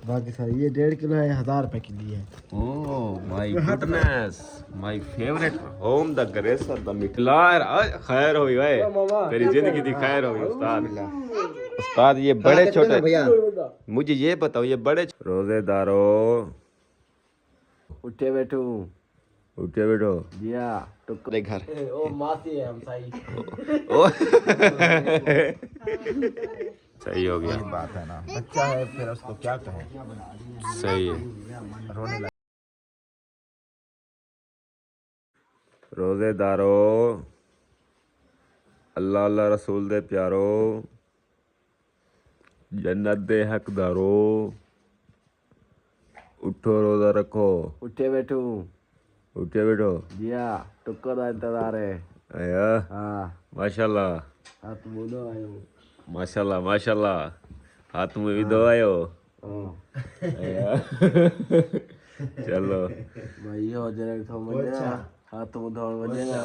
बाकी सारी ये 1.5 किलो है, 1000 रुपए की ली है। Oh my goodness, my favourite home the ग्रेसर द मिठलार। खैर हो भाई, तेरी जिंदगी दी खैर हो उस्ताद। उस्ताद ये बड़े छोटे भैया मुझे ये बताओ, ये बड़े रोजेदारों उठे बैठो उठे बैठो दिया टुकड़े घर। ओ मासी है हम सही। ओ सही हो गया। बात है ना, बच्चा है फिर उसको क्या कहें। सही है। रोने लगा। रोजेदारों, अल्लाह अल्लाह रसूल दे प्यारो, जन्नत दे हकदारों, उठो रोजा रखो। उठे बैठो उठे बैठो दिया टुक्कर का इंतजार है। आया हाँ माशाल्लाह हाथ बोलो आयो। माशाल्लाह माशाल्लाह। हाथ में भी दो आयो। आया चलो भाई हो जरा तो मजा हाथ मुंह धोण वजेगा।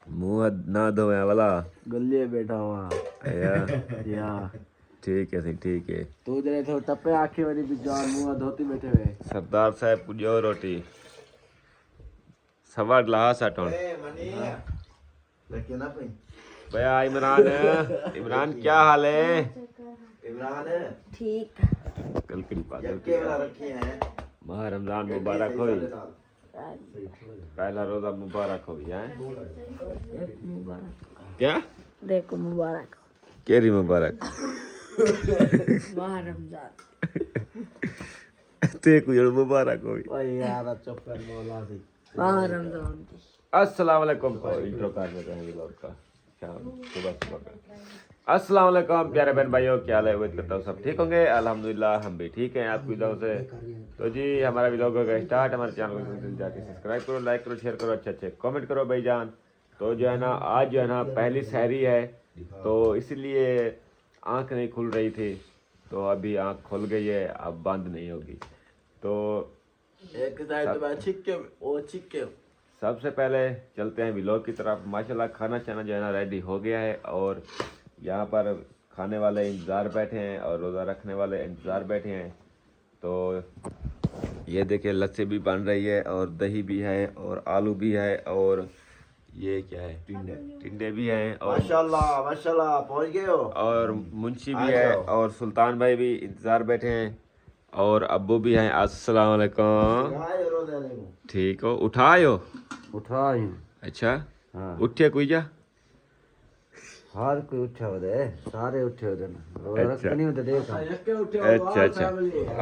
मुंह ना धोया वाला गले बैठा हुआ आया। या ठीक है ठीक है। तू जरा तो टप्पे आंखें वाली भी जान मुंह धोती बैठे हुए। सरदार साहब पुजो रोटी सवा गिलास अटोन भैया। इमरान इमरान क्या हाल है? इमरान ठीक। कल की माह रमजान मुबारक हो। पहला रोजा मुबारक हो गया है। मुबारक क्या देखो मुबारक केरी मुबारक माह रमजान ते कुछ मुबारक हो। भाई यार चुप कर मौला सी। माह रमजान की। अस्सलाम वालेकुम को इंट्रो कर देते हैं व्लॉग का। शाम सुबह सुबह का। अस्सलाम वालेकुम प्यारे बहन भाइयों, क्या हाल है? उम्मीद करता हूँ सब ठीक होंगे। अल्हम्दुलिल्लाह हम भी ठीक हैं आपकी दुआओं से। तो जी हमारा व्लॉग होगा स्टार्ट। हमारे चैनल को जाके सब्सक्राइब करो, लाइक करो, शेयर करो, अच्छे अच्छे कमेंट करो भाईजान। तो जो है ना आज जो है ना पहली सहरी है, तो इसीलिए आँख नहीं खुल रही थी, तो अभी आँख खुल गई है, अब बंद नहीं होगी। तो एक साइड में छिक्के वो छिक्के। सबसे पहले चलते हैं व्लॉग की तरफ। माशाल्लाह खाना चाना जो है ना रेडी हो गया है, और यहाँ पर खाने वाले इंतज़ार बैठे हैं और रोज़ा रखने वाले इंतज़ार बैठे हैं। तो ये देखिए लस्सी भी बन रही है, और दही भी है, और आलू भी है, और ये क्या है टिंडे भी हैं, और माशाल्लाह माशाल्लाह पहुंच गए हो। और मुंशी भी है, और सुल्तान भाई भी इंतज़ार बैठे हैं, और अब्बू भी हैं। अस्सलाम वालेकुम। ठीक हो? उठायो उठा ही अच्छा हाँ उठे कोई जा। हर कोई उठे होते, सारे उठे होते ना। अच्छा। नहीं होते देख अच्छा अच्छा।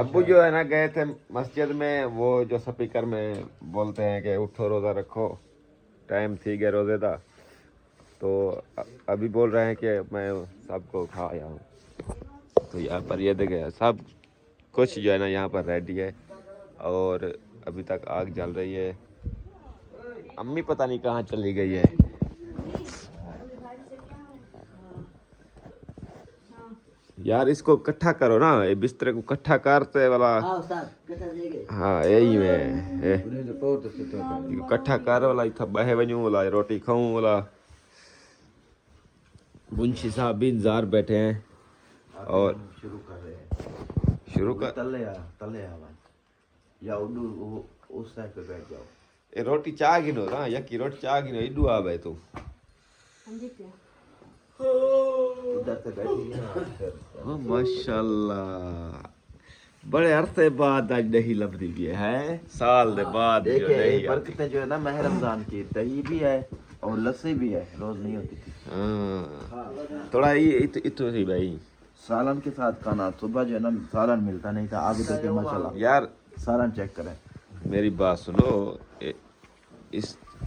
अब्बू जो है ना गए थे मस्जिद में, वो जो स्पीकर में बोलते हैं कि उठो रोज़ा रखो, टाइम थी गया रोज़े का। तो अभी बोल रहे हैं कि मैं सबको उठा आया हूँ। तो यहाँ पर ये देखे सब कुछ जो है ना यहाँ पर रेडी है, और अभी तक आग जल रही है। अम्मी पता नहीं कहाँ चली गई है। यार इसको इकट्ठा करो ना, ये बिस्तर को इकट्ठा करते वाला। हाँ यही में इकट्ठा कर वाला इतना बहे वजू वाला रोटी खाऊं वाला। मुंशी साहब भी इंतजार बैठे हैं, और शुरू कर रहे हैं। शुरू कर। तले आ भाई या उस साइड पे बैठ जाओ। ये रोटी चाह गिनो ना, यकी रोटी चाह गिनो इडू आ भाई तू। उधर से बैठी ओ माशाल्लाह, बड़े अरसे बाद आज दही लभ रही है, साल दे बाद जो देखिए दही बरकतें जो है ना माह रमजान की, दही भी है और लस्सी भी है, रोज नहीं होती थी। हाँ थोड़ा ये इतो ही भाई। सालन के साथ खाना, सुबह जो है ना सालन मिलता नहीं था, आगे देखिए माशाल्लाह यार सालन चेक करें। मेरी बात सुनो,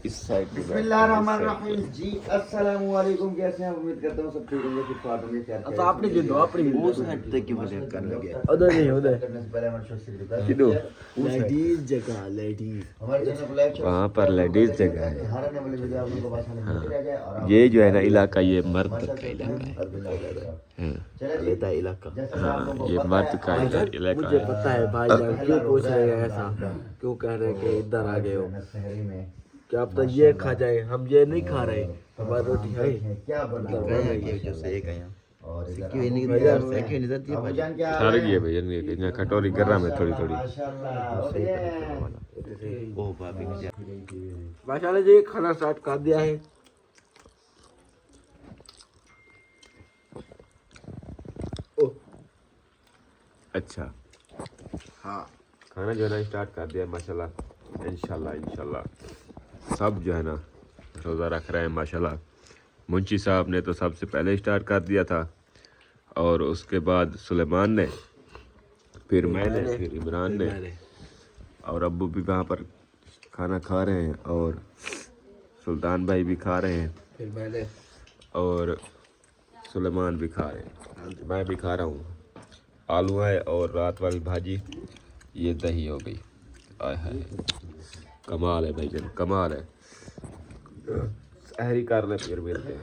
इस साइड पे बिस्मिल्लाहिर्रहमानिर्रहीम जी। अस्सलाम वालेकुम, कैसे हैं? उम्मीद करता हूं सब ठीक होंगे। फिर फाट में क्या तो आपने जो दो अपनी वो साइड तक की वजह कर लगे उधर नहीं उधर पहले हमारे शो से दिखा किदो लेडीज जगह लेडीज हमारे चैनल को लाइक वहाँ पर लेडीज जगह है। हमारे वाले वीडियो आप लोगों को पसंद नहीं गया और ये जो है ना इलाका, ये मर्द का इलाका है। चलिए लेता इलाका। हाँ ये मर्द का इलाका मुझे है। पता है भाईजान क्यों पूछ रहे हैं ऐसा, क्यों कह रहे हैं कि इधर आ गए हो। शहरी में क्या आप तो ये खा जाए, हम ये नहीं खा रहे, हमारी रोटी है क्या बना है जो से गए और इधर क्यों नहीं देती है अबू जान क्या ठहर गई भैया इन्हें खटोरी कर रहा मैं थोड़ी थोड़ी माशाल्लाह और ये ओ भाभी माशाल्लाह जी खाना स्टार्ट कर दिया है। अच्छा हाँ खाना जो है ना स्टार्ट कर दिया माशाल्लाह। इंशाल्लाह सब जो है ना रोज़ा रख रहे हैं माशाल्लाह। मुंशी साहब ने तो सबसे पहले स्टार्ट कर दिया था और उसके बाद सुलेमान ने, फिर मैंने, फिर इमरान ने और अब्बू भी वहाँ पर खाना खा रहे हैं और सुल्तान भाई भी खा रहे हैं फिर मैंने और सुलेमान भी खा रहे हैं। मैं भी खा रहा हूँ। आलू है और रात वाली भाजी, ये दही हो गई। आय हाय कमाल है भाईजान, कमाल है। सहरी कर ले फिर मिलते हैं।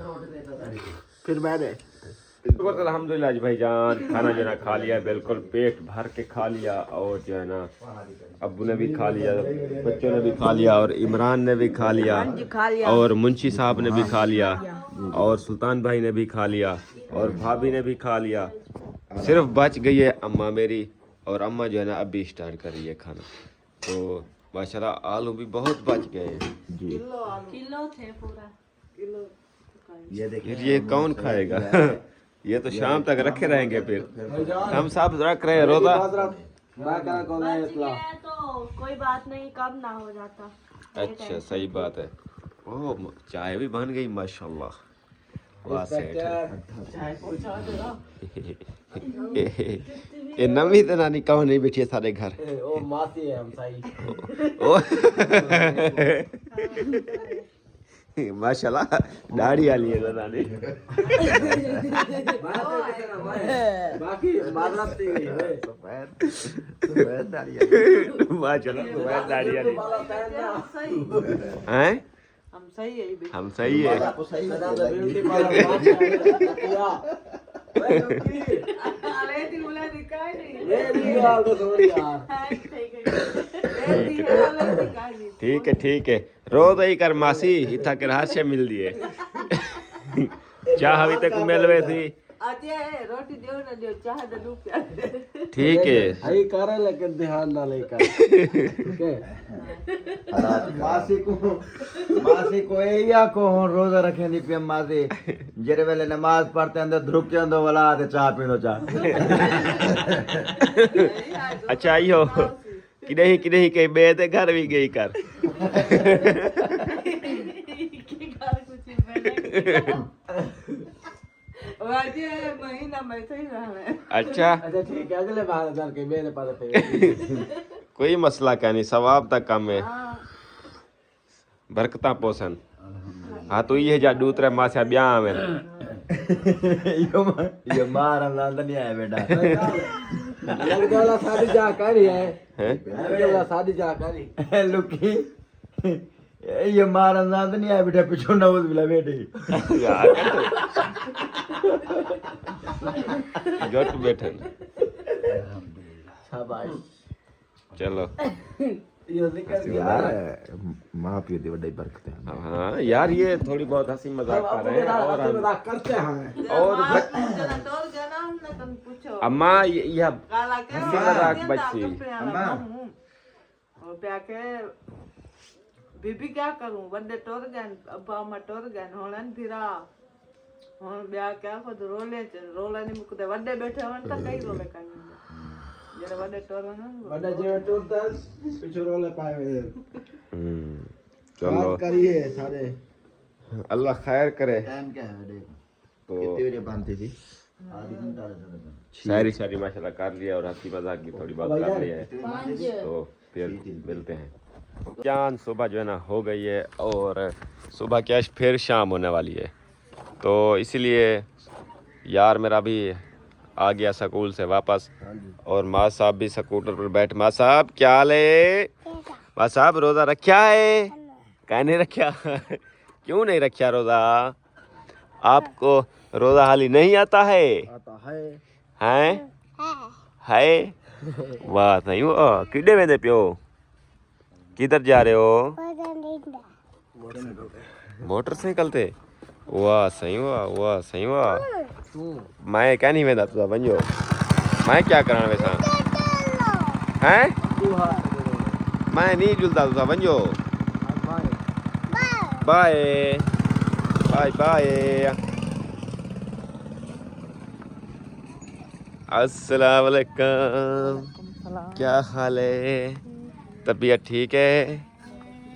फिर मैंने अल्हम्दुलिल्लाह जी भाईजान खाना जो है ना खा लिया, बिल्कुल पेट भर के खा लिया और जो है ना अब्बू ने भी खा लिया, बच्चों ने भी खा लिया और इमरान ने भी खा लिया और मुंशी साहब ने भी खा लिया और सुल्तान भाई ने भी खा लिया और भाभी ने भी खा लिया। सिर्फ बच गई है अम्मा मेरी और अम्मा जो है ना अभी स्टार्ट कर रही है खाना। तो माशाल्लाह आलू भी बहुत बच गए हैं जी। किलो थे पूरा किलो। ये देखिए ये कौन खाएगा? ये तो शाम तक रखे रहेंगे फिर हम सब रख रहे हैं रोजा। बच गया तो कोई बात नहीं, कम ना हो जाता। अच्छा सही बात है। ओह चाय भी बन गई माशाल्लाह। वाह सेठ ये नवी तो नानी कौन नहीं बैठी है सारे घर। ओ मासी है हम सही। माशाल्लाह दाढ़ी वाली है नानी। बाकी मादरत थी गई है सफेद दाढ़ी माशाल्लाह सफेद दाढ़ी वाली सही हैं। हम सही है भी। हम सही है। आपको सही अरे ती बोला दिखाई नहीं। ये भी आपको समझ यार। ठीक है ठीक है रोज ही कर मासी इतना के रात से मिल दिए। चाह अभी तक मिल रही थी। आते रोटी देव ना देव चाह दे दू प्यार। ठीक है आई करे लेकिन ध्यान ना लेकर ठीक है। मासी को या को रोजा रखे नहीं पे मासी जेरे वेले नमाज पढ़ते अंदर धुक के अंदर वाला आते चाह पी लो चाह। अच्छा यो कि नहीं कहीं बेते घर भी गई कर। महीना में सही रहा। अच्छा अच्छा ठीक है अगले बार दर के मेरे पास थे। कोई मसला क्या नहीं, सवाब तक कम है बरकता पोसन। हाँ तो ये जा दूसरे मासा ब्याह में ये मार अंदाज नहीं आया बेटा। लगदा शादी जा करी है हैं? लगदा शादी जा करी लुकी ये मार अंदाज नहीं आया बेटा पीछे नवज बिला बेटे जट बैठन। शाबाश चलो ये जिक्र यार माँ पियो दी बड़ी बरकत है। हाँ यार ये थोड़ी बहुत हंसी मजाक कर रहे हैं और हम करते हैं और जना तोल जना हमने तुम पूछो। अम्मा यह काला के हंसी मजाक बच्ची। अम्मा और प्या के बीबी क्या करूं बंदे टोर गए अब्बा अम्मा टोर गए होलन फिरा हुन ब्या क्या खुद रोले रोले नहीं मुकदे वड्डे बैठे हन त कई रोले कानी जरे वड्डे टोर ना बड़ा जेव टूटता पीछे रोले पाए हुए चलो बात करिए सारे। अल्लाह खैर करे। टाइम क्या है बेटे तो कितने बजे बांधती थी? आधी घंटा शायरी शायरी माशाल्लाह कर लिया और हंसी मजाक भी थोड़ी बहुत कर लिया है तो फिर मिलते हैं। जान सुबह जो है ना हो गई है और सुबह क्या फिर शाम होने वाली है तो इसलिए यार मेरा भी आ गया स्कूल से वापस और माँ साहब भी स्कूटर पर बैठ। माँ साहब क्या हाल है? माँ साहब रोज़ा रखा है? कहने रखा क्यों नहीं रखा रोज़ा? आपको रोज़ा हाली नहीं आता है? आता है हैं? है? वाह सही हो किडे में दे पियो किधर जा रहे हो? मोटरसाइकिल थे। वाह सही हुआ वाह सही हुआ। मैं क्या नहीं वेंदा तुसा वञो मैं क्या करण वैसा हैं मैं नहीं जुलदा तुसा वञो बाय बाय बाय अस्सलाम वालेकुम क्या हाल है तबीयत ठीक है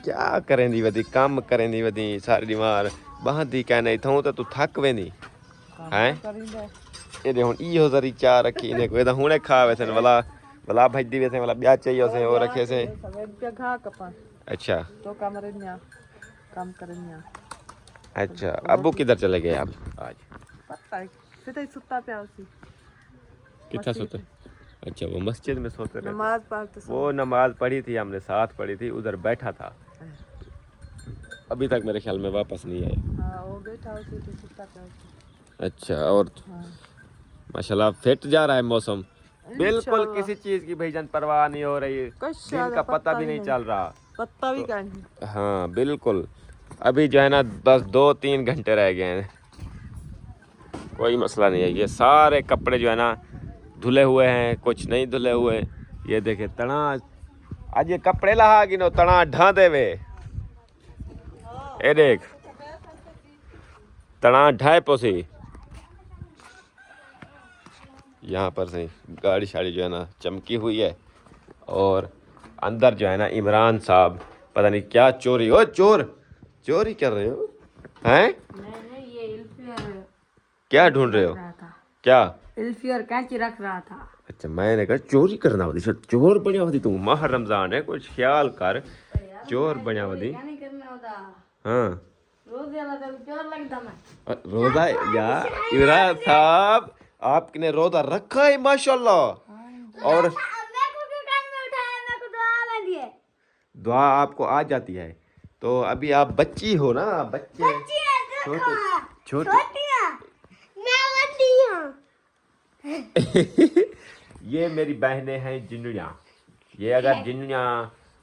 क्या करें दी वधी काम करें दी वधी सारी बीमार बाहर दी कहने थूं तो तू थक वेंदी हैं एडे हुन इहो जरी चा रखी ने कोई हुणे खा वैसे वाला वाला भजदी वैसे वाला ब्याह चाहिए से और रखे से अच्छा तो काम करनिया अच्छा अबू किधर चले गए आप आज पता है सीधा ही सुता पे उसी कितना सोते अच्छा वो मस्जिद में सोते रहे नमाज पढ़ते वो नमाज पढ़ी थी हमने साथ पढ़ी थी उधर बैठा था अभी तक मेरे ख्याल में वापस नहीं आया हाँ वो बैठा उसी तो सुता पे उसी अच्छा और माशाल्लाह फिट जा रहा है मौसम बिल्कुल इंशाल्लाह। किसी चीज की भाईजान परवाह नहीं हो रही दिन का पता भी नहीं चल रहा पत्ता भी क्या नहीं हाँ बिल्कुल अभी जो है ना बस 2-3 घंटे रह गए हैं कोई मसला नहीं है ये सारे कपड़े जो है ना धुले हुए हैं कुछ नहीं धुले हुए ये देखे तना आज ये कपड़े लहा गिनो तना ढा देवे ए देख तना ढाए पोसी यहाँ पर से गाड़ी शाड़ी जो है ना चमकी हुई है और अंदर जो है ना इमरान साहब पता नहीं क्या चोरी ओ चोरी कर रहे हो हैं मैंने ये इल्फियर क्या ढूंढ रहे हो रहा था क्या इल्फियर कैंची रख रहा था अच्छा मैंने कहा चोरी करना होती चोर बनिया होती तू माह रमजान है कुछ ख्याल कर चोर बनिया होती क्या नहीं करना होता हाँ रोज वाला तो चोर लगता मैं रोजा यार इमरान साहब आपने रोजा रखा है माशाल्लाह और दुआ आपको आ जाती है तो अभी आप बच्ची हो ना बच्चे छोटे छोटे ये मेरी बहनें हैं जिन्नियाँ ये अगर जिन्नियाँ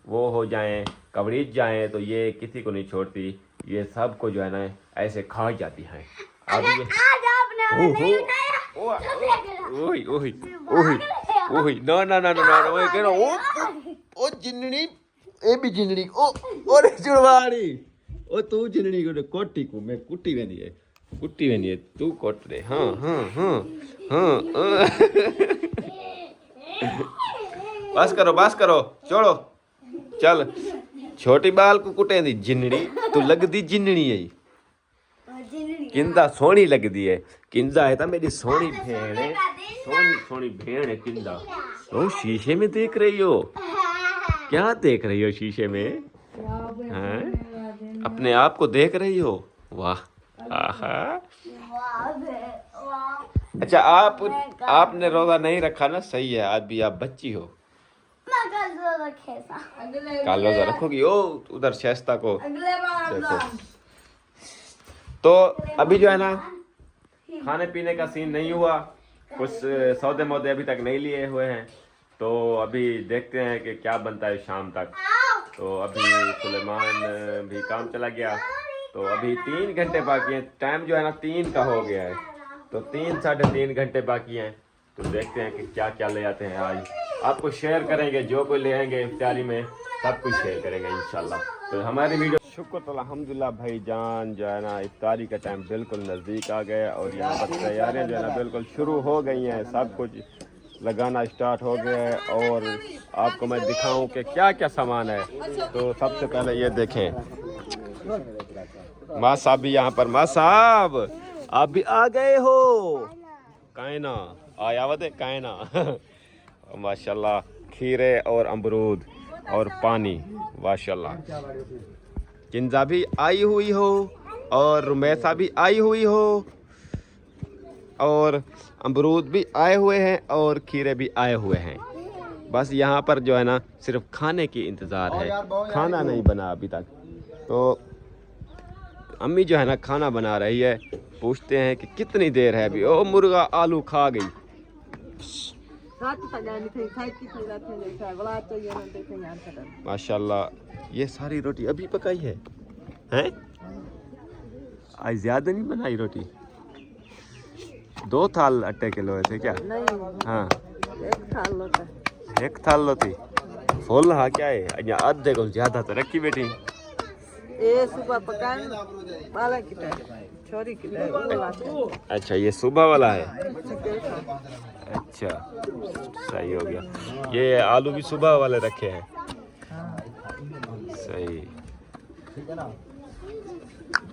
वो हो जाएं कवरेज जाएं तो ये किसी को नहीं छोड़ती ये सब को जो है ना ऐसे खा जाती हैं अब ये ओही ओही ओही ओही ना ना ना ना ना ओए कहना ओ जिन्नी ए भी जिन्नी ओ रे जुड़वाड़ी ओ तू जिन्नी को कोटी को मैं कुट्टी वेंदी है तू कोट दे हाँ हाँ हाँ हाँ बस करो छोड़ो चल छोटी बाल को कुटे दी जिन्नी तू लगदी जिन्नी है किंदा सोहनी लगदी है किंदा है तो मेरी सोहनी भेण है सोहनी भेण है किंदा ओ शीशे में देख रही हो क्या देख रही हो शीशे में हैं अपने आप को देख रही हो वाह आहा अच्छा आपने रोजा नहीं रखा ना सही है आज भी आप बच्ची हो कल रोजा रखोगी ओ उधर शेस्ता को देखो तो अभी जो है ना खाने पीने का सीन नहीं हुआ कुछ सौदे मौदे अभी तक नहीं लिए हुए हैं तो अभी देखते हैं कि क्या बनता है शाम तक तो अभी सुलेमान भी काम चला गया तो अभी 3 घंटे बाकी हैं टाइम जो है ना 3 का हो गया है तो 3-3.5 घंटे बाकी हैं तो देखते हैं कि क्या क्या ले आते हैं आज आपको शेयर करेंगे जो कोई ले आएंगे इफ्तारी में सब कुछ शेयर करेंगे इंशाल्लाह तो हमारी वीडियो शुक्र तो अल्हम्दुलिल्लाह भाईजान जो है ना इफ्तारी का टाइम बिल्कुल नज़दीक आ गया और यहाँ पर तैयारियाँ जो है ना बिल्कुल शुरू हो गई हैं सब कुछ लगाना स्टार्ट हो गया है और आपको मैं दिखाऊं कि क्या क्या सामान है तो सबसे पहले ये देखें माँ साहब भी यहाँ पर माँ साहब आप भी आ गए हो कायना आया वदे कायना माशाल्लाह खीरे और अमरूद और पानी माशाल्लाह किंजा भी आई हुई हो और रुमैसा भी आई हुई हो और अमरूद भी आए हुए हैं और खीरे भी आए हुए हैं बस यहाँ पर जो है ना सिर्फ खाने की इंतज़ार है खाना नहीं बना अभी तक तो अम्मी जो है ना खाना बना रही है पूछते हैं कि कितनी देर है अभी ओ मुर्गा आलू खा गई माशाल्लाह ये सारी रोटी अभी पकाई है हैं आज ज़्यादा नहीं बनाई रोटी 2 थाल अट्टे किलो थे क्या? नहीं हाँ 1 साल होता है 1 थाल लो थी फुल हाँ क्या है अञा आधे को ज्यादा तो रखी बैठी। ये सुबह पकान बाला की टाइम छोरी की टाइम वो लाते हैं। अच्छा ये सुबह वाला है। अच्छा सही हो गया। ये आलू भी सुबह वाले रखे हैं। सही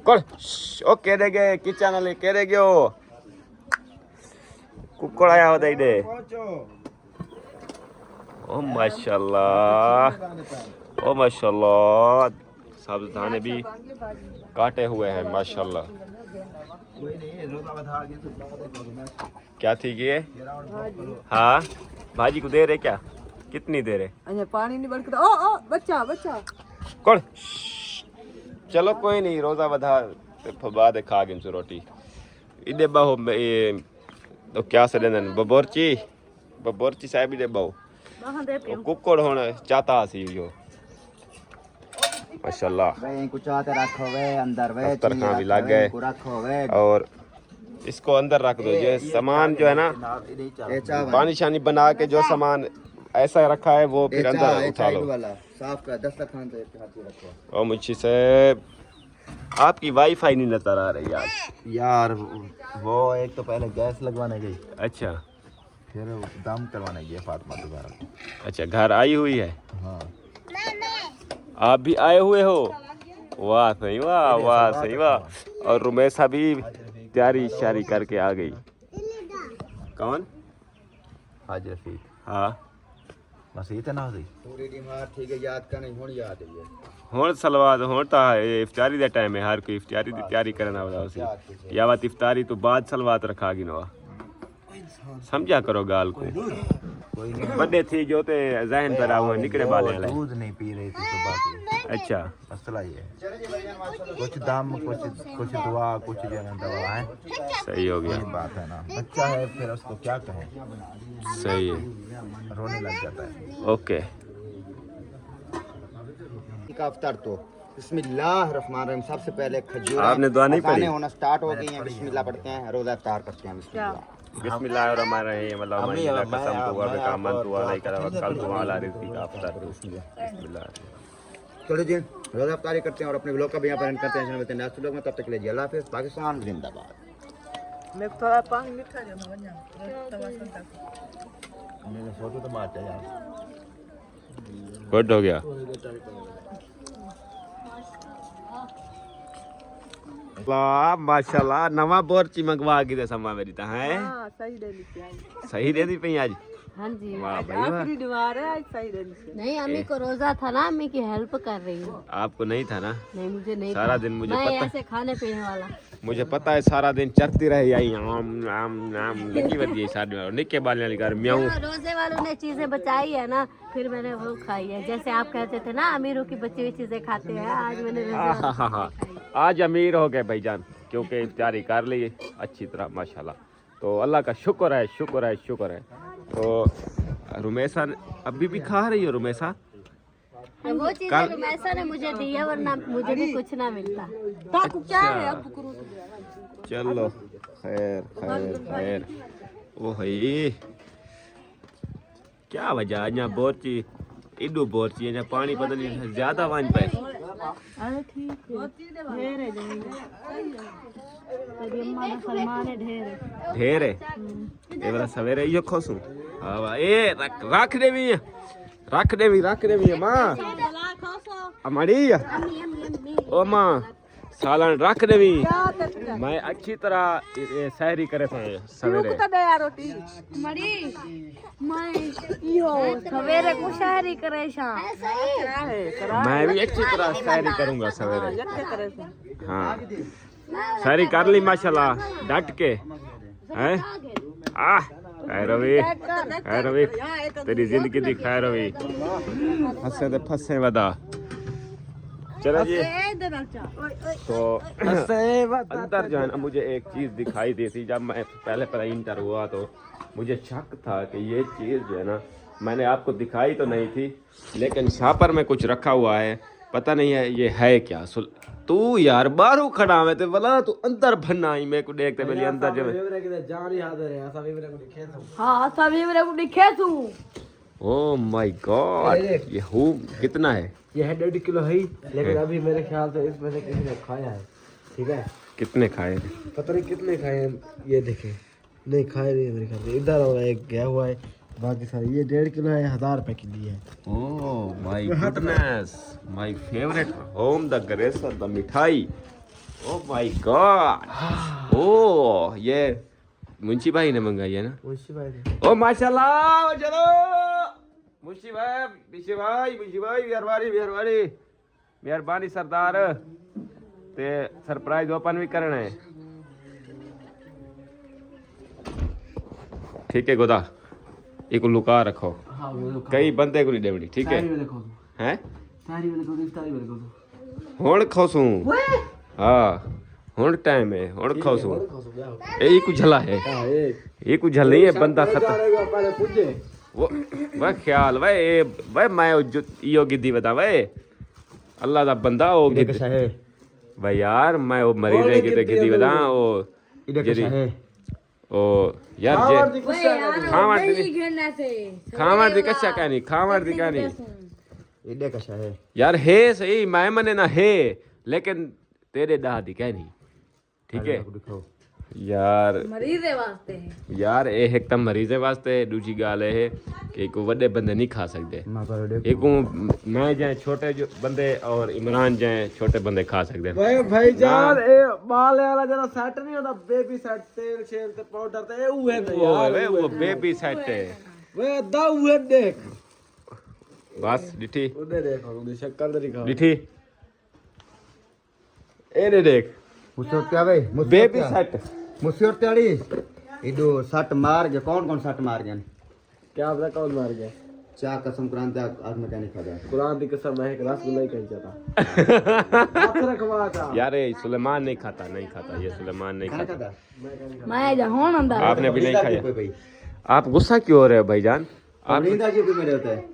कौन ओ केरेगे किचन वाले केरेगे कुक्कड़ आया होता इधे। ओ माशाल्लाह ओ माशाल्लाह सब दाने भी काटे हुए हैं माशाल्लाह। क्या थी ये? हाँ भाजी को दे रहे क्या? कितनी दे रहे? अच्छा पानी नहीं बरकता ओ बच्चा बच्चा कौन? चलो कोई नहीं रोजा बधा बाद खा गिन रोटी इधे बहु ये तो क्या से देन बबोरची साहब इधे बहु कुक्कड़ होने चाहता सी यो माशाल्लाह। वे कुछ आते रखो वे अंदर वे दफ्तर खां भी लग गए रखो वे और इसको अंदर रख दो। ये सामान जो है ना पानी शानी बना के जो सामान ऐसा रखा है वो फिर अंदर उठा लो। साफ कर दस्तरखान पे रखो। और मुझे से आपकी वाईफाई नहीं नजर आ रही आज यार वो एक तो पहले गैस लगवाने गई अच्छा फिर दम करवाने गई फातिमा दोबारा। अच्छा घर आई हुई है। हाँ आप भी आए हुए हो? वाह सही वाह वाह सही वाह। और रुमैसा भी तैयारी शारी करके आ गई। कौन? हाजी रफीक। हाँ बस ये तो ना होती पूरी दिमाग ठीक है याद का नहीं होनी याद है ਹੁਣ ਸਲਵਾਤ ਹੁਣ ਤਾਂ ਇਫਤਾਰੀ ਦਾ ਟਾਈਮ ਹੈ ਹਰ ਕੋਈ ਇਫਤਾਰੀ ਦੀ ਤਿਆਰੀ ਕਰਨਾ ਹੁੰਦਾ ਉਸੇ या बात इफ्तारी तो बाद सलवात रखागी नवा समझा करो गाल को बड़े थी जो ते जहन पर आओ निकले बाले वाले दूध नहीं पी रही थी सुबह की। अच्छा मसला ये है कुछ दम कुछ दुआ कुछ जो है दवा है। सही हो गया यही बात है ना बच्चा है फिर उसको क्या कहें सही है रोने लग जाता है। ओके का अफ्तार तो बिस्मिल्लाहिर्रहमानिर्रहीम सबसे पहले खजूर आपने दुआ नहीं पढ़ी? होना स्टार्ट हो गई हैं बिस्मिल्लाह पढ़ते हैं रोजा अफ्तार करते हैं बिस्मिल्लाह बिस्मिल्लाहिर्रहमानिर्रहीम अल्लाहुम्मा कसम तु व बिका मन तु अलैका तवक्कल तु अला रिज़्क़िका अफ्तार बिस्मिल्लाह। चलो जी रोजा अफ्तारी करते हैं और अपने व्लॉग का भी यहाँ पर एंड करते हैं चैनल नेक्स्ट व्लॉग में। तब तक के लिए अल्लाह हाफ़िज़। पाकिस्तान जिंदाबाद। मैं थोड़ा पानी मीठा देना बन्या मैंने फोटो तो मारते यार गुड हो गया। वाह माशाल्लाह नवा बोरची मंगवा के दे समा मेरी ता है हां सही दे ली आज सही दे दी पई आज। हाँ जी वाह भाई वाह। आखिरी दीवार है आज सही दे ली। नहीं अम्मी को रोजा था ना अम्मी की हेल्प कर रही हूँ। आपको नहीं था ना? नहीं मुझे नहीं सारा था। दिन मुझे मैं पता ऐसे खाने पीने वाला। मुझे पता है सारा दिन चरती रही आई आम आम आम लगी बदी साथ में निके बाले वाली घर म्याऊं। रोजे वालों ने चीजें बचाई है ना फिर मैंने वो खाई है। जैसे आप कहते थे ना अमीरों की बची हुई चीजें खाते हैं आज मैंने रोजे वालों आज अमीर हो गए भाईजान क्योंकि इफ्तारी कर ली अच्छी तरह माशाल्लाह। तो अल्लाह का शुक्र है शुक्र है शुक्र है। तो रुमैसा अभी भी खा रही हो रुमैसा? वो चीजें रुमैसा ने मुझे दी है वरना मुझे भी कुछ ना मिलता। ताकू क्या है अब चलो खैर खैर खैर ओ भाई क्या वजह यहाँ बोरची इडू बोरची यहाँ पानी पता नहीं ज्यादा वन पे। अरे ठीक है ढेर है तेरी अम्मा ने सलमान है ढेर है ये वाला सवेरे यो खोसू हाँ वाह ए रख देवी माँ हमारी ओ माँ सालन रख देवी मैं अच्छी तरह सहरी करे थे सवेरे रोटी मड़ी मैं यो सवेरे को शहरी करे शाम मैं भी अच्छी तरह सहरी करूंगा सवेरे। जट्टे करे से हाँ सहरी कर ली माशाल्लाह डट के हैं। खैर रवि तेरी जिंदगी दी खैर रवि फसे ते फसे वदा। चलो जी तो अंदर जो है ना मुझे एक चीज़ दिखाई दी थी जब मैं पहले इंटर हुआ तो मुझे शक था कि ये चीज़ जो है ना मैंने आपको दिखाई तो नहीं थी लेकिन शापर में कुछ रखा हुआ है पता नहीं है ये है क्या। तू यार बाहरों खड़ा है तो बोला तू अंदर भरना आई मेरे को देखते पहले अंदर जब जान याद है ऐसा भी मेरे को दिखे था। हाँ सभी मेरे को दिखे तू। ओह माय गॉड, ये हूँ कितना है? ये है 1.5 किलो है ही, लेकिन अभी मेरे ख्याल से इसमें से किसी ने खाया है। ठीक है, कितने खाए? पता नहीं कितने खाए हैं, ये देखे नहीं खाए नहीं है मेरे ख्याल से। इधर हो रहा है, एक गया हुआ है, बाकी सारे ये 1.5 किलो है, 1000 रुपए की ली है। Oh my goodness, my favourite home the grace the mithai. Oh my God, ओह ये मुंशी भाई ने मंगाई है ना? मुंशी भाई ने। ओ माशाल्लाह, चलो मुंशी भाई, मुंशी भाई मेहरबानी सरदार ते सरप्राइज ओपन भी करना है। ठीक है गोदा, एक लुका रखो। हाँ वो कई बंदे को नहीं देवनी, ठीक है? हैं हुण खोसूं। हाँ हुण टाइम है, हुण खोसूं। ये कुछ झला है, ये कुछ झल नहीं है, बंदा खत्म। वो वह ख्याल भाई मैं यो गिद्दी बता भाई, अल्लाह दा बंदा हो गिद्दी है भाई यार, मैं वो मरीज है गिद्दी बता ओ इधर है ओ यार जे खावर दी कच्चा कहानी, खावर दी कहानी इधर कशा है यार है सही, मैं मने ना है, लेकिन तेरे दाह दी कहानी, ठीक है यार? मरीज है वास्ते यार ये एक तो मरीज वास्ते, दूसरी गाल है कि को बड़े बंदे नहीं खा सकते, एक मैं जाए छोटे जो बंदे और इमरान जाए छोटे बंदे खा सकते हैं। भाई जान ए बाल वाला जरा सेट नहीं होता, बेबी सेट तेल शेल ते पाउडर ते वो है तो यार, वो बेबी सेट है वे दाऊ है देख बस डिठी उधर देखो, उधर शक्कर दरी खा डिठी ए देख मुझसे क्या भाई बेबी सेट मुझसे और त्याड़ी इधो सट मार गए, कौन साट मार गए? क्या पता कौन मार गया। चा कसम कुरान ते आज में क्या नहीं खा जाए। कुरान की कसम, मैं एक रसगुल्ला ही कहीं चाहता हाथ रखवा था यार ये सुलेमान नहीं खाता, ये सुलेमान नहीं खाना खाता। खाता मैं जहाँ अंदर आपने भी नहीं खाया? भाई आप गुस्सा क्यों हो रहे हो भाईजान? आप नींद आ गई भी मेरे होता है।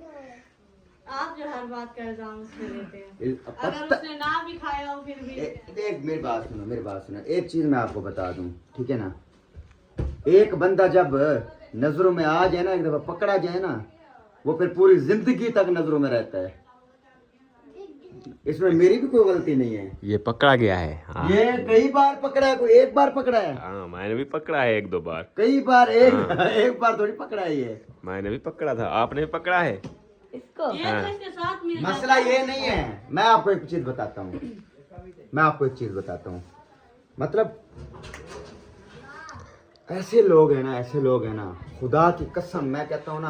आप जो हर बात का इल्जाम उस पे लेते हैं, अगर पत्ता उसने ना भी खाया हो फिर भी। देख मेरी बात सुनो, एक चीज मैं आपको बता दूं, ठीक है ना? एक बंदा जब नजरों में आ जाए ना, एक दफा पकड़ा जाए ना, वो फिर पूरी जिंदगी तक नजरों में रहता है। इसमें मेरी भी कोई गलती नहीं है। ये पकड़ा गया है। हाँ। ये कई बार पकड़ा है, कोई एक बार पकड़ा है? हाँ मैंने भी पकड़ा है 1-2 बार। कई बार, एक बार थोड़ी पकड़ा है ये। मैंने भी पकड़ा था, आपने भी पकड़ा है इसको। ये तो इसके साथ में मसला ये नहीं है। मैं आपको एक चीज बताता हूँ, मतलब ऐसे लोग हैं ना, खुदा की कसम मैं कहता हूँ ना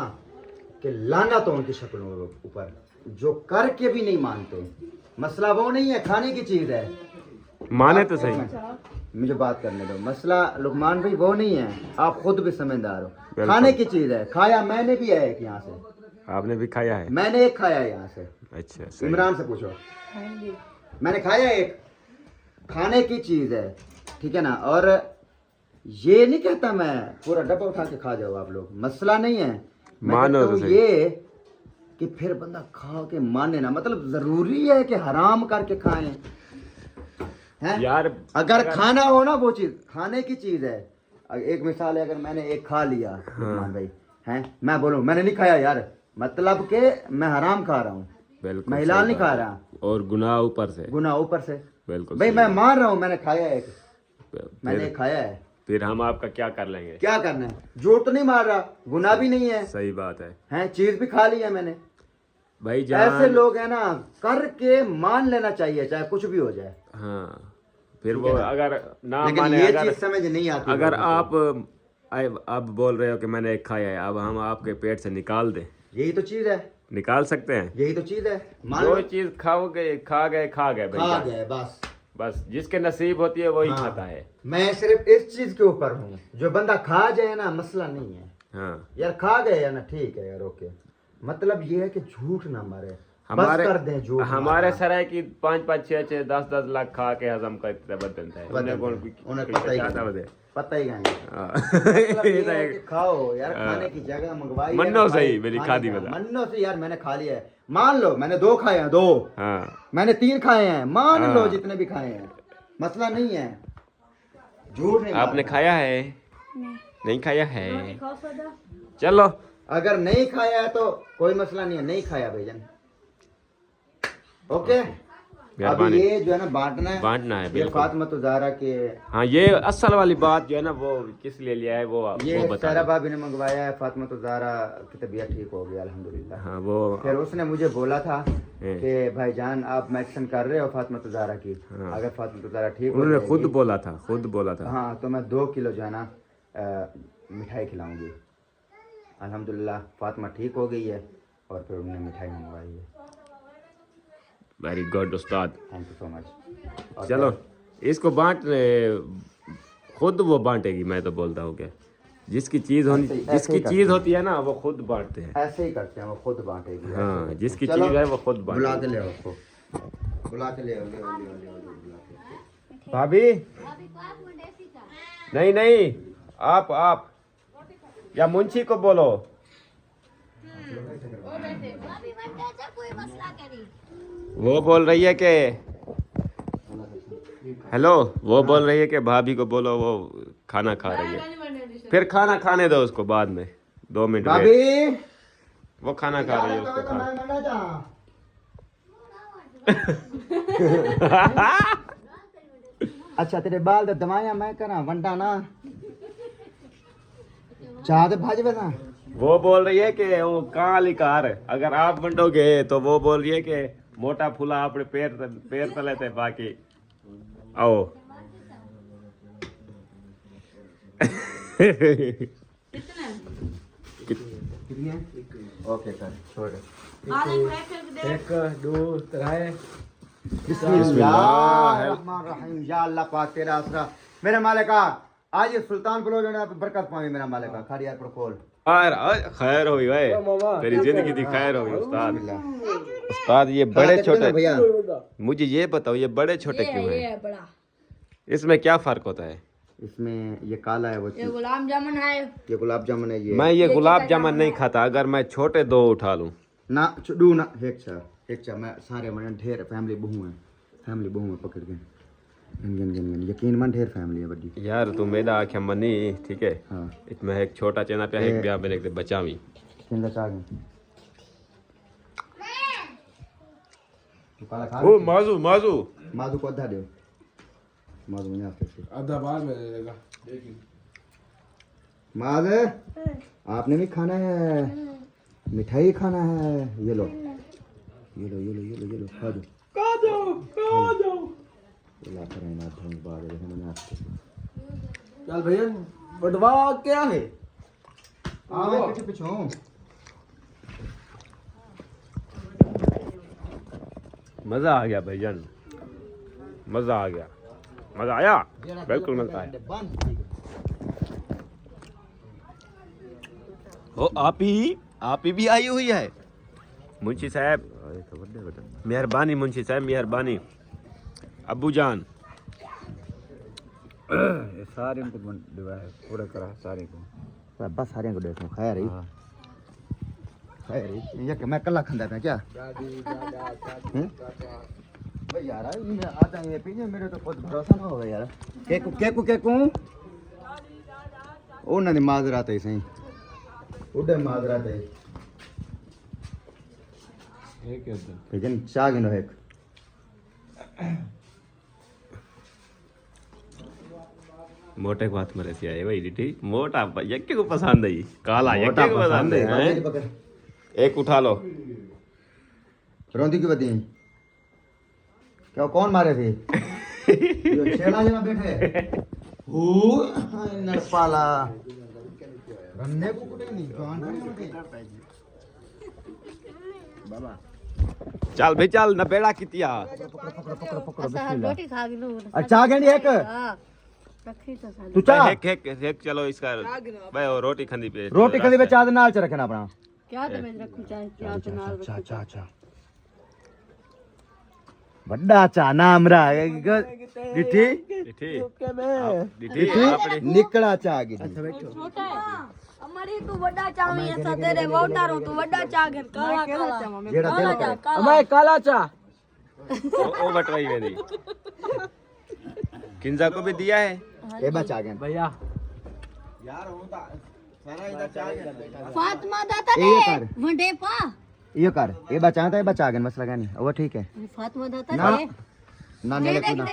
कि लानत हो उनकी शक्लों के ऊपर, जो करके भी नहीं मानते। मसला वो नहीं है, खाने की चीज है। माने तो सही, मुझे बात करने दो। मसला लुकमान भाई वो नहीं है, आप खुद भी समझदार हो। खाने की चीज है, खाया मैंने भी है एक यहाँ से। आपने भी खाया है? मैंने एक खाया है यहाँ से। अच्छा सही। इमरान से पूछो, मैंने खाया एक। खाने की चीज है, ठीक है ना? और ये नहीं कहता मैं पूरा डब्बा उठा के खा जाओ आप लोग, मसला नहीं है। मैं मानो कहता तो हूँ सही। ये कि फिर बंदा खा के माने ना, मतलब जरूरी है कि हराम करके खाएं हैं? यार अगर खाना हो ना, वो चीज खाने की चीज है। एक मिसाल है, अगर मैंने एक खा लिया लुकमान भाई हैं, मैं बोलूं मैंने नहीं खाया यार, मतलब के मैं हराम खा रहा हूँ, बिल्कुल मैं हिलाल नहीं खा रहा, और गुनाह ऊपर से। गुनाह ऊपर से। बिल्कुल भाई सही। मैं मान रहा हूँ, मैंने खाया है एक, मैंने फिर, एक खाया है। फिर हम आपका क्या कर लेंगे? क्या करना है? झूठ तो नहीं मार रहा, गुनाह भी नहीं है, सही बात है हैं? चीज भी खा ली है मैंने। भाई ऐसे जान। लोग हैं ना, करके मान लेना चाहिए, चाहे कुछ भी हो जाए। हाँ फिर वो अगर ना लेकिन माने, ये अगर चीज समझ नहीं आती। अगर लोगों आप बोल रहे हो कि मैंने एक खाया है, अब हम आपके पेट से निकाल दें, को। यही तो चीज है, निकाल सकते हैं? यही तो चीज है। मान जो लो चीज खा गए खा भैया। गए बस। बस जिसके नसीब होती है वही हाँ। खाता है। मैं सिर्फ इस चीज के ऊपर हूँ, जो बंदा खा जाए ना, मसला नहीं है हाँ यार, खा गए या ना, ठीक है यार, ओके। मतलब ये है कि झूठ ना मारे। हमारे कर दें झूठ हमारे मारना। सराय की 5-5 6-6 10-10 लाख खा के हजम करते बदन था उन्हें पता ही नहीं। पता ही नहीं मतलब ये है कि खाओ यार, खाने की जगह मंगवाई है मन्नो ना भाई, सही, मेरी खाने खादी का। बता। मन्नो से यार मैंने खा लिया है, मान लो मैंने 2 खाए हैं, 2 हाँ मैंने 3 खाए हैं, मान हाँ। लो जितने भी खाए हैं, मसला नहीं है, झूठ नहीं आपने मारना। खाया है? नहीं खाया है? चलो अगर नहीं खाया है तो कोई मसला नहीं है, नहीं खाया भाईजान, ओके। अब मेहरबानी। ये जो है ना बांटना है, ये बिल्कुल। फातिमा तो ज़हरा के, हाँ ये असल वाली बात जो है ना वो किस लिए लिया है वो ये बता सारा दो। भाभी ने मंगवाया है। फातिमा तो ज़हरा की तबीयत ठीक हो गई अल्हम्दुलिल्लाह। हाँ वो फिर उसने मुझे बोला था कि भाईजान आप मेडिसिन कर रहे हो फातिमा तो ज़हरा की, हाँ। अगर फातिमा तो ज़हरा ठीक हो उन्होंने खुद जाएगी, बोला था हाँ तो मैं 2 किलो जो है ना मिठाई खिलाऊंगी। अल्हम्दुलिल्लाह फातिमा ठीक हो गई है और फिर उन्होंने मिठाई मंगवाई है। Very good Ustad. Thank you so much. चलो इसको बांट खुद वो बांटेगी, मैं तो बोलता हूँ क्या जिसकी चीज होनी ऐसे ही जिसकी करते चीज हैं। होती है ना वो खुद बांटते हैं। ऐसे ही करते हैं, वो खुद बांटेगी। हाँ, ऐसे ही जिसकी करते हैं। चीज है वो खुद चलो, बुला बांटेगी। के ले आओ उसको, बुला के ले आओ, ले आओ, ले आओ, ले आओ, बुला के। भाभी नहीं नहीं आप या मुंशी को बोलो। वो बोल रही है कि हेलो, वो बोल रही है कि भाभी को बोलो वो खाना खा रही है। फिर खाना खाने दो उसको, बाद में 2 मिनट wait। भाभी वो खाना खा रही है उसको खा। मैं मना जा। अच्छा तेरे बाल तो दवाइयां मैं करा वंडा ना, चाह दे भाजी बता। वो बोल रही है कि वो कहाँ लिकार, अगर आप बंटोगे तो वो बोल रही है कि मोटा फूला अपने पैर तले थे बाकी आओ। कितनी है? ओके सर, छोड़। 1 2 3 बिस्मिल्लाहिर्रहमानिर्रहीम। या अल्लाह पाक तेरा आसरा मेरे मालिका, आज ये सुल्तान बोलो जो ना बरकत पावे मेरा मालिका। खाली यार पर खोल। खैर हो गई तेरी जिंदगी दी खैर हो गई उस्ताद। बिस्मिल्लाह। उस्ताद ये बड़े छोटे, भैया मुझे ये बताओ ये बड़े छोटे क्यों हैं? बड़ा इसमें क्या फर्क होता है? इसमें ये काला है, वो ये गुलाब जामुन है। ये गुलाब जामुन है। ये मैं ये गुलाब जामुन नहीं खाता, अगर मैं छोटे 2 उठा लूं। ना डू ना एक चा मैं सारे मन ढेर फैमिली बहु है, फैमिली बहु है पकड़ के गिन गिन गिन गिन यकीन मन ढेर फैमिली है बड़ी यार तू मेरा आख्या मनी ठीक है। हाँ इसमें एक छोटा चना पे एक ब्याह में एक बचावी किंदा चाग तू काला खा ओ माजू माजू माधु को आधा दे, माधु ने आपसे से आधा बाद में दे देगा। माधु आपने भी खाना है, मिठाई खाना है, ये लो ये लो ये लो ये लो ये लो खा जाओ ये ला कर ना ढंग बात है मैंने आपसे। चल भैया बटवा क्या है? मैं पीछे पीछे हूँ। मजा आ गया भाईजान, मजा आ गया, मजा आया, बिल्कुल मजा आया। ओ आप ही भी आई हुई है मुंशी साहब, मेहरबानी मुंशी साहब मेहरबानी। अब्बू जान ये सारे को डिवाइड पूरा करा सारे को, बस सारे को देखो खैर ही खैर ही ये कि मैं कल्ला खंदा था क्या भाई यार ये आधा ये पीने मेरे तो खुद भरोसा ना होगा यार। केकू ਉਹਨਾਂ ਦੀ ਮਾਜ਼ਰਾਤ ਹੈ ਸਹੀ ਉਹਦੇ ਮਾਜ਼ਰਾਤ ਹੈ एक एकदम लेकिन चाह गिनो एक मोटे को हाथ में रसी आए भाई डिटी मोटा यक्के को पसंद है, काला मोटा यक्के को पसंद है, है हैं? एक उठा लो। रोंदी क्यों बदी क्या कौन मारे थे जो छेड़ा जमा बैठे हो नरपाला रन्ने को कुटे नहीं जान नहीं बाबा चल भाई चल न बेड़ा कितिया रोटी खा गई लो। अच्छा गंडी एक हाँ रखी तो साली। तू चाह एक चलो इसका भाई वो रोटी खंदी पे रोटी कदी पे चाह दे नाल च रखना अपना क्या तो मैं रखूं चाहे क्या तो नाल अच्छा अच्छा अच्छा बड़ा चा नाम रहा डिठी डिठी क्या मैं डिठी आपने निकला चा गिरी हमारी तू बड़ा चाव ये सा तेरे वोटारो तू बड़ा चागन काला काला जेड़ा दिल करे हमारे काला चा ओ बटवाई वेदी किंजा को भी दिया है ए बचा गए भैया फातिमा दाता ए ये कर वंडे पा ये कर ए बचा था ए बचा गए मसला नहीं वो ठीक है फातिमा दाता ना ने ना मेरे को ना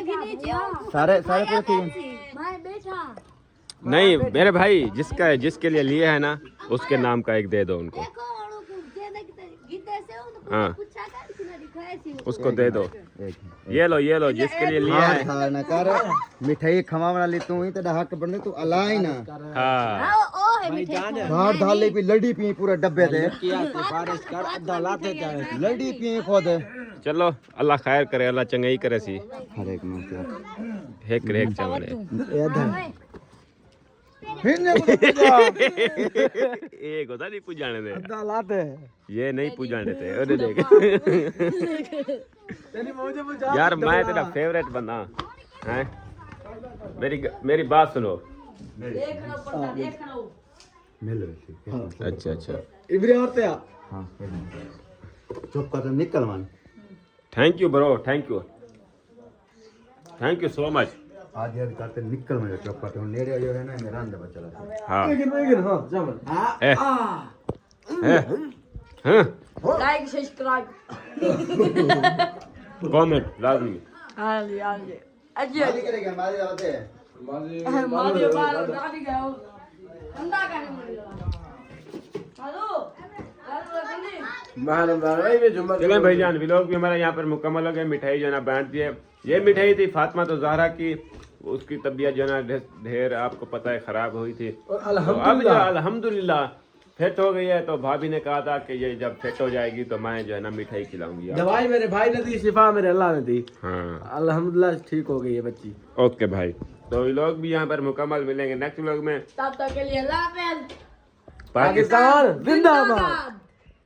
सारे सारे पूरे ठीक है मैं बेटा नहीं मेरे भाई जिसका जिसके लिए लिए है ना उसके नाम का एक दे दो उनको देखो औरों को जे गीते से हो हाँ पूछा कर किसी दिखाया सी उसको दे दो ये लो जिसके लिए लिया है हाँ ना कर मिठाई खवा वाला ली तू ही तेरा हक बनने तू अलाई ना हाँ ओ है मिठाई धार धाले भी लड़ी पी पूरे डब्बे थे किया ते बारिश कर अद्धा लाते जाए लड़ी पी खुद चलो अल्लाह खैर करे अल्लाह चंगाई करे सी हर एक में हेक रेक चवड़े ये अद्धा फिर ने पूजा एक होता नहीं पूजाने दे अद्धा लाते ये नहीं पूजाने थे अरे देख तेरी मुझे बुझा यार मैं तेरा फेवरेट बंदा हैं मेरी बात सुनो मिलो अच्छा अच्छा इबरे और ते हाँ चुप कर निकल मान thank you bro thank you so much आधी आधी करते निकल मेरे चुप कर नेड़े जो है ना मेरा अंदर बचला हाँ लेकिन हां जमन लाइक सब्सक्राइब कमेंट लाजमी हां अजी मारी करेगा मारी जाते मारियो बाल दादी गयो अंदा करने हेलो मान भाई में जुम्मा चलें भाईजान व्लॉग भी हमारा यहाँ पर मुकम्मल हो गया मिठाई जो है ना बांट दिए ये मिठाई थी फातिमा तो ज़हरा की उसकी तबीयत जो है ना ढेर आपको पता है ख़राब हुई थी और तो अब जो अल्हम्दुलिल्लाह फिट हो गई है तो भाभी ने कहा था कि ये जब फिट हो जाएगी तो मैं जो है ना मिठाई खिलाऊंगी आपको। दवाई मेरे भाई ने दी शिफा मेरे अल्लाह ने दी हाँ अल्हम्दुलिल्लाह ठीक हो गई है बच्ची ओके भाई तो व्लॉग भी यहाँ पर मुकम्मल मिलेंगे नेक्स्ट व्लॉग में तब तक के लिए अल्लाह हाफिज़ पाकिस्तान जिंदाबाद